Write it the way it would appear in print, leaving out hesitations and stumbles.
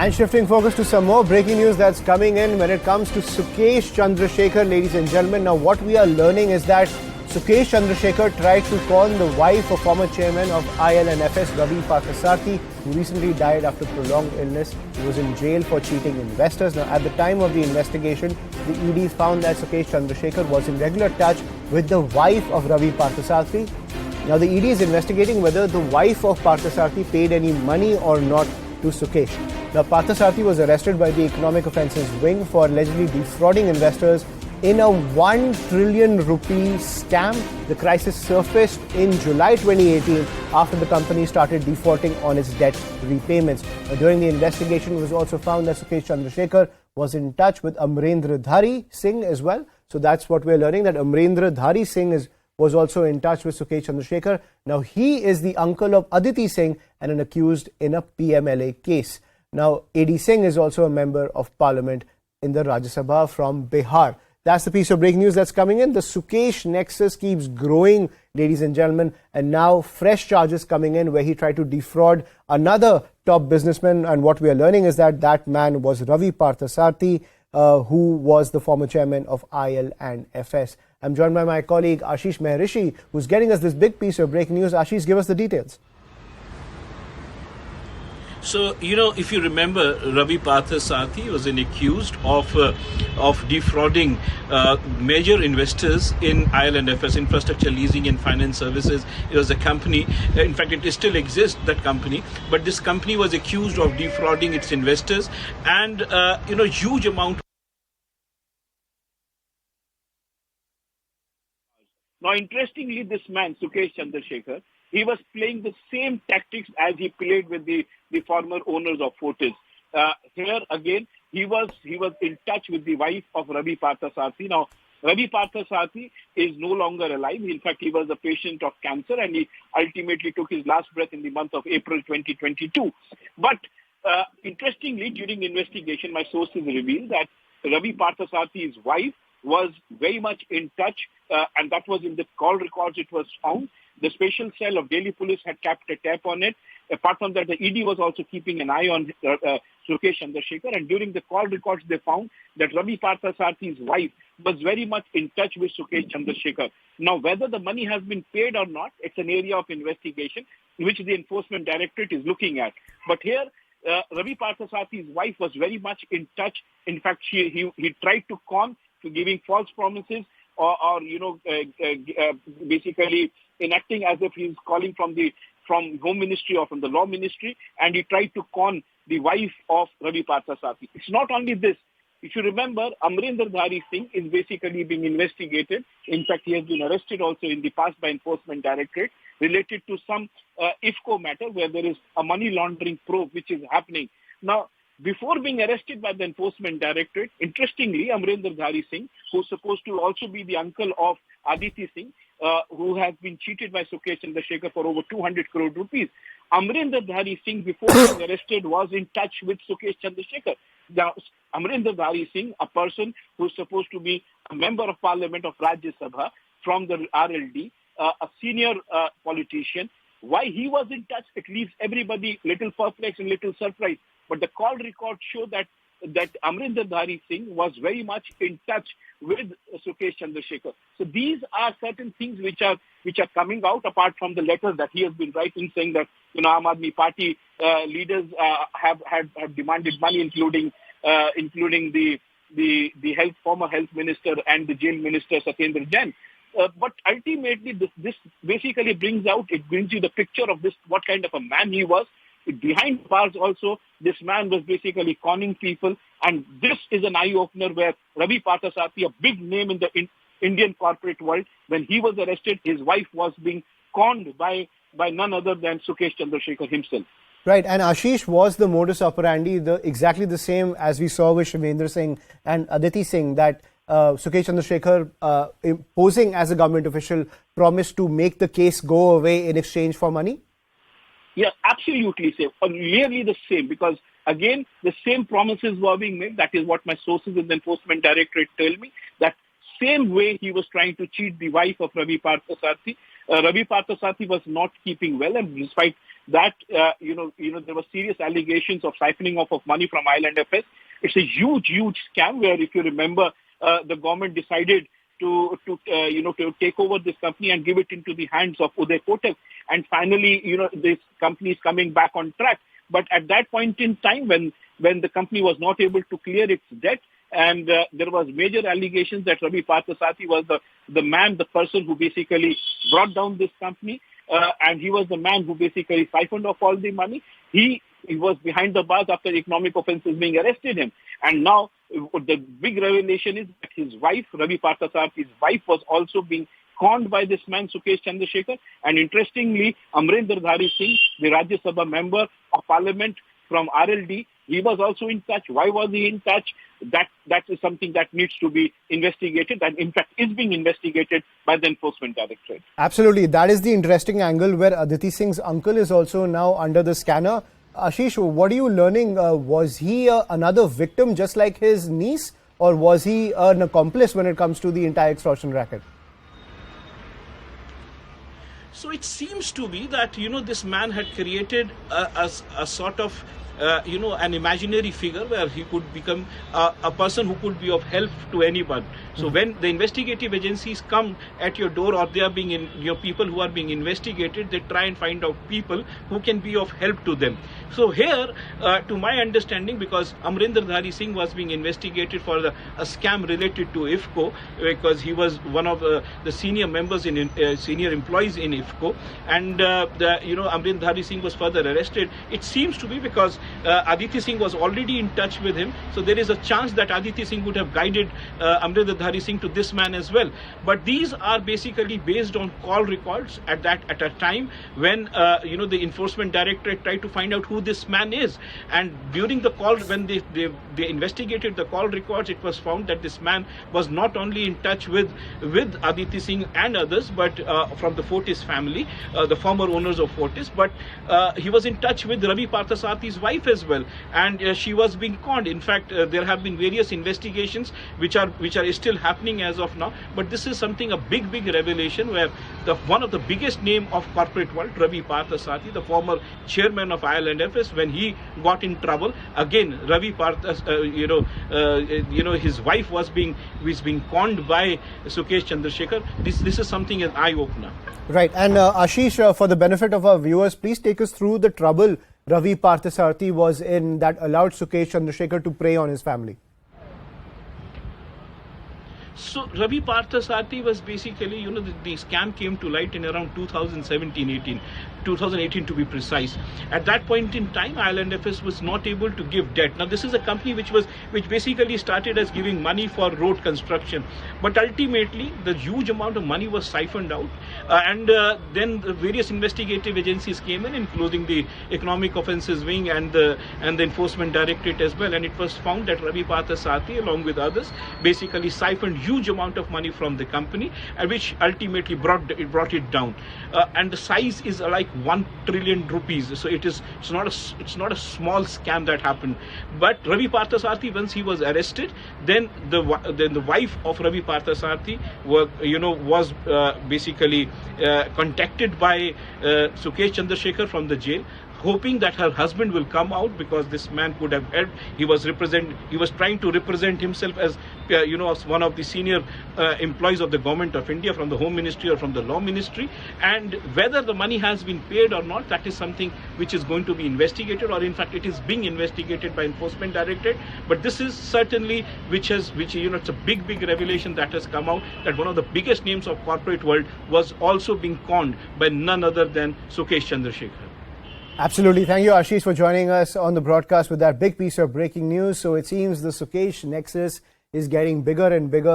And shifting focus to some more breaking news that's coming in when it comes to Sukesh Chandrasekhar, ladies and gentlemen. Now, what we are learning is that Sukesh Chandrasekhar tried to con the wife of former chairman of IL&FS, Ravi Parthasarathy, who recently died after prolonged illness. He was in jail for cheating investors. Now, at the time of the investigation, the ED found that Sukesh Chandrasekhar was in regular touch with the wife of Ravi Parthasarathy. Now, the ED is investigating whether the wife of Parthasarathy paid any money or not to Sukesh. Now, Parthasarathy was arrested by the Economic Offences Wing for allegedly defrauding investors in a 1 trillion rupee scam. The crisis surfaced in July 2018 after the company started defaulting on its debt repayments. During the investigation, it was also found that Sukesh Chandrasekhar was in touch with Amrendra Dhari Singh as well. So that's what we're learning, that Amrendra Dhari Singh was also in touch with Sukesh Chandrasekhar. Now, he is the uncle of Aditi Singh and an accused in a PMLA case. Now, AD Singh is also a member of parliament in the Rajya Sabha from Bihar. That's the piece of breaking news that's coming in. The Sukesh nexus keeps growing, ladies and gentlemen, and now fresh charges coming in where he tried to defraud another top businessman. And what we are learning is that that man was Ravi Parthasarathy, who was the former chairman of IL&FS. I'm joined by my colleague Ashish Mehrishi, who's getting us this big piece of breaking news. Ashish, give us the details. So, if you remember, Ravi Parthasarathy was accused of defrauding major investors in IL&FS, Infrastructure Leasing and Finance Services. It was a company, in fact, it still exists, that company, but this company was accused of defrauding its investors and, huge amount. Now, interestingly, this man, Sukesh Chandrasekhar, he was playing the same tactics as he played with the former owners of Fortis. Here again, he was in touch with the wife of Ravi Parthasarathy. Now, Ravi Parthasarathy is no longer alive. In fact, he was a patient of cancer and he ultimately took his last breath in the month of April 2022. But interestingly, during investigation, my sources revealed that Ravi Parthasarathy's wife was very much in touch, and that was in the call records it was found. The special cell of Delhi police had kept a tab on it. Apart from that, the ED was also keeping an eye on Sukesh Chandrasekhar, and during the call records they found that Ravi Parthasarathy's wife was very much in touch with Sukesh Chandrasekhar. Now, whether the money has been paid or not, it's an area of investigation which the Enforcement Directorate is looking at. But here, Ravi Parthasarathy's wife was very much in touch. In fact, he tried to con to giving false promises or basically enacting as if he's calling from Home Ministry or from the Law Ministry, and he tried to con the wife of Ravi Parthasarathy. It's not only this. If you remember, Amrendra Dhari Singh is basically being investigated. In fact, he has been arrested also in the past by Enforcement Directorate related to some IFCO matter where there is a money laundering probe which is happening. Now, before being arrested by the Enforcement Directorate, interestingly, Amrendra Dhari Singh, who's supposed to also be the uncle of Aditi Singh, who has been cheated by Sukesh Chandrasekhar for over 200 crore rupees. Amrendra Dhari Singh, before being arrested, was in touch with Sukesh Chandrasekhar. Now, Amrendra Dhari Singh, a person who's supposed to be a member of Parliament of Rajya Sabha from the RLD, a senior politician, why he was in touch, it leaves everybody little perplexed and little surprised. But the call records show that Amrendra Dhari Singh was very much in touch with Sukesh Chandrasekhar. So these are certain things which are coming out apart from the letters that he has been writing, saying that Aam Aadmi Party leaders have demanded money, including the former health minister and the jail minister Satyendra Jain. But ultimately, this basically brings you the picture of this, what kind of a man he was. Behind bars also, this man was basically conning people, and this is an eye-opener where Ravi Parthasarathy, a big name in the Indian corporate world, when he was arrested, his wife was being conned by none other than Sukesh Chandrasekhar himself. Right, and Ashish, was the modus operandi exactly the same as we saw with Shivendra Singh and Aditi Singh, that Sukesh Chandrasekhar, posing as a government official, promised to make the case go away in exchange for money? Yeah, absolutely same. Nearly the same, because again, the same promises were being made. That is what my sources in the Enforcement Directorate tell me. That same way he was trying to cheat the wife of Ravi Parthasarathy. Ravi Parthasarathy was not keeping well, and despite that there were serious allegations of siphoning off of money from IL&FS. It's a huge scam where, if you remember, the government decided to take over this company and give it into the hands of Uday Kotak, and finally, this company is coming back on track. But at that point in time, when the company was not able to clear its debt, and there was major allegations that Ravi Parthasarathy was the person who basically brought down this company, and he was the man who basically siphoned off all the money. He was behind the bars after economic offences being arrested him. And now the big revelation is that his wife, Ravi Parthasarathy's wife, was also being conned by this man, Sukesh Chandrasekhar. And interestingly, Amrinder Dhari Singh, the Rajya Sabha member of Parliament from RLD, he was also in touch. Why was he in touch? That is something that needs to be investigated, and in fact is being investigated by the Enforcement Directorate. Absolutely. That is the interesting angle where Aditi Singh's uncle is also now under the scanner. Ashish, what are you learning? Was he another victim just like his niece, or was he an accomplice when it comes to the entire extortion racket? So it seems to be that, this man had created a sort of an imaginary figure where he could become a person who could be of help to anyone. So when the investigative agencies come at your door, or they are being people who are being investigated, they try and find out people who can be of help to them. So here, to my understanding, because Amrinder Dhari Singh was being investigated for a scam related to IFCO, because he was one of the senior members senior employees in IFCO, and Amrinder Dhari Singh was further arrested. It seems to be because Aditi Singh was already in touch with him, so there is a chance that Aditi Singh would have guided Amrinder Dhari Singh to this man as well. But these are basically based on call records at a time when the Enforcement Directorate tried to find out who this man is. And during the call, when they investigated the call records, it was found that this man was not only in touch with Aditi Singh and others, but from the Fortis family, the former owners of Fortis, but he was in touch with Ravi Parthasarathy's wife as well, and she was being conned. In fact, there have been various investigations which are still happening as of now, but this is a big revelation where one of the biggest name of corporate world, Ravi Parthasarathy, the former chairman of IL&FS, when he got in trouble, again Ravi his wife was being conned by Sukesh Chandrasekhar. This is something an eye-opener. Right. And Ashish, for the benefit of our viewers, please take us through the trouble Ravi Parthasarathy was in that allowed Sukesh Chandrasekhar to prey on his family. So Ravi Parthasarathy was basically, the scam came to light in around 2018 to be precise. At that point in time, IL&FS was not able to give debt. Now, this is a company which basically started as giving money for road construction, but ultimately the huge amount of money was siphoned out, and then the various investigative agencies came in, including the Economic Offences Wing and the Enforcement Directorate as well, and it was found that Ravi Parthasarathy, along with others, basically siphoned huge amount of money from the company, which ultimately brought it down. And the size is like 1 trillion rupees. So it's not a small scam that happened. But Ravi Parthasarathy, once he was arrested, then the wife of Ravi Parthasarathy was basically contacted by Sukesh Chandrasekhar from the jail, hoping that her husband will come out, because this man could have helped. He was trying to represent himself as as one of the senior employees of the government of India, from the Home Ministry or from the Law Ministry. And whether the money has been paid or not, that is something which is going to be investigated, or in fact it is being investigated by Enforcement Directorate. But this is certainly it's a big revelation that has come out, that one of the biggest names of corporate world was also being conned by none other than Sukesh Chandrasekhar. Absolutely. Thank you, Ashish, for joining us on the broadcast with that big piece of breaking news. So it seems the Sukesh nexus is getting bigger and bigger.